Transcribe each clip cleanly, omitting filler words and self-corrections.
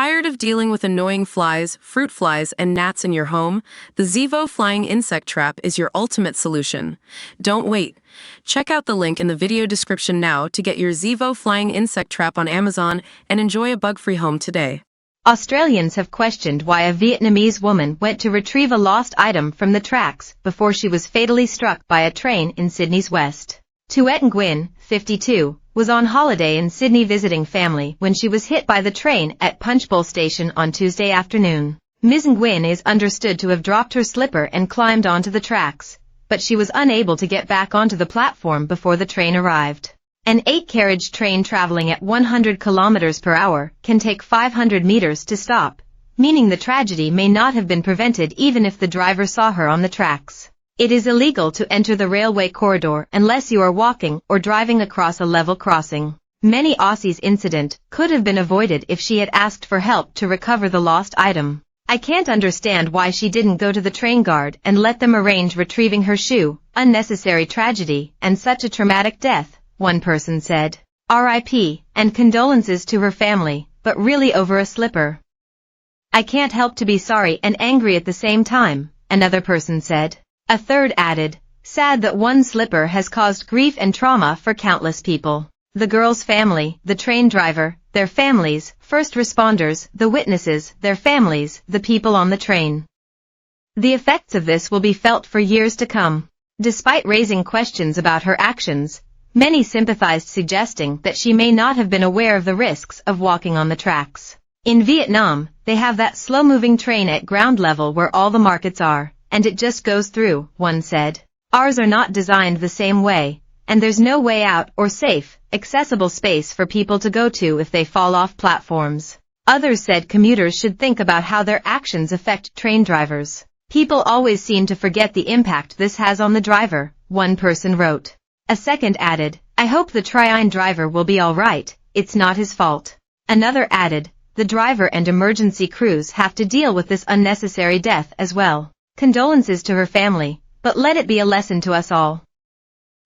Tired of dealing with annoying flies, fruit flies, and gnats in your home? The Zevo Flying Insect Trap is your ultimate solution. Don't wait. Check out the link in the video description now to get your Zevo Flying Insect Trap on Amazon and enjoy a bug-free home today. Australians have questioned why a Vietnamese woman went to retrieve a lost item from the tracks before she was fatally struck by a train in Sydney's west. Tuet Nguyen, 52, was on holiday in Sydney visiting family when she was hit by the train at Punchbowl station on Tuesday afternoon. Ms. Nguyen is understood to have dropped her slipper and climbed onto the tracks, but she was unable to get back onto the platform before the train arrived. An 8-carriage train traveling at 100 kilometers per hour can take 500 meters to stop, meaning the tragedy may not have been prevented even if the driver saw her on the tracks. It is illegal to enter the railway corridor unless you are walking or driving across a level crossing. Many Aussies' incident could have been avoided if she had asked for help to recover the lost item. I can't understand why she didn't go to the train guard and let them arrange retrieving her shoe. Unnecessary tragedy and such a traumatic death, one person said. R.I.P. and condolences to her family, but really over a slipper. I can't help to be sorry and angry at the same time, another person said. A third added, sad that one slipper has caused grief and trauma for countless people. The girl's family, the train driver, their families, first responders, the witnesses, their families, the people on the train. The effects of this will be felt for years to come. Despite raising questions about her actions, many sympathized, suggesting that she may not have been aware of the risks of walking on the tracks. In Vietnam, they have that slow-moving train at ground level where all the markets are, and it just goes through, one said. Ours are not designed the same way, and there's no way out or safe, accessible space for people to go to if they fall off platforms. Others said commuters should think about how their actions affect train drivers. People always seem to forget the impact this has on the driver, one person wrote. A second added, I hope the train driver will be all right, it's not his fault. Another added, the driver and emergency crews have to deal with this unnecessary death as well. Condolences to her family, but let it be a lesson to us all.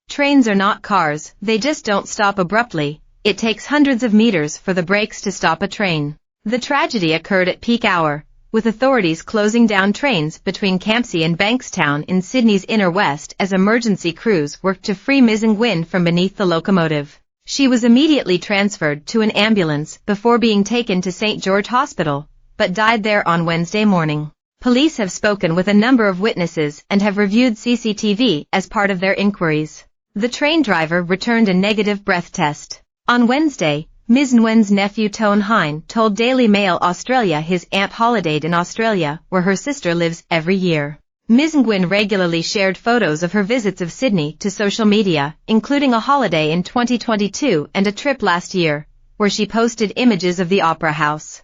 Trains are not cars, they just don't stop abruptly. It takes hundreds of meters for the brakes to stop a train. The tragedy occurred at peak hour, with authorities closing down trains between Campsie and Bankstown in Sydney's inner west as emergency crews worked to free Ms. Nguyen from beneath the locomotive. She was immediately transferred to an ambulance before being taken to St. George Hospital, but died there on Wednesday morning. Police have spoken with a number of witnesses and have reviewed CCTV as part of their inquiries. The train driver returned a negative breath test. On Wednesday, Ms. Nguyen's nephew Tone Hein told Daily Mail Australia his aunt holidayed in Australia, where her sister lives, every year. Ms. Nguyen regularly shared photos of her visits of Sydney to social media, including a holiday in 2022 and a trip last year, where she posted images of the Opera House.